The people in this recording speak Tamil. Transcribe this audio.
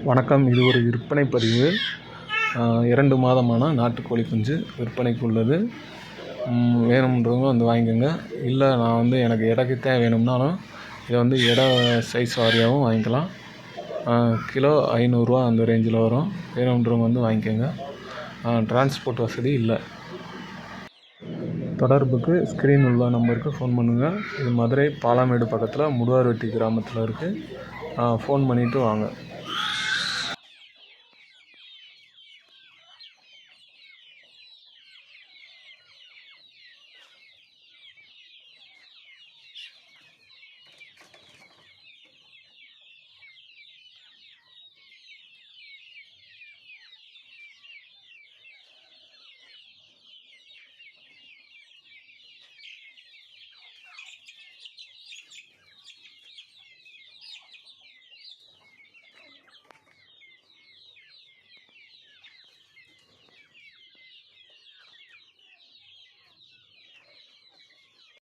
வணக்கம். இது ஒரு விற்பனை பதிவு. 2 மாதமான நாட்டுக்கோழி குஞ்சு விற்பனைக்கு உள்ளது. வேணும்ன்றவங்க வந்து வாங்கிக்கோங்க. இல்லை நான் எனக்கு எடைக்குத்தான் வேணும்னாலும் இதை எடை சைஸ் வாரியாகவும் வாங்கிக்கலாம். கிலோ ரூ. 500 அந்த ரேஞ்சில் வரும். வேணும்ன்றவங்க வாங்கிக்கோங்க. டிரான்ஸ்போர்ட் வசதி இல்லை. தொடர்புக்கு ஸ்க்ரீன் உள்ள நம்பருக்கு ஃபோன் பண்ணுங்கள். இது மதுரை பாலாமேடு பக்கத்தில் முடுவார்வெட்டி கிராமத்தில் இருக்குது. ஃபோன் பண்ணிவிட்டு வாங்க.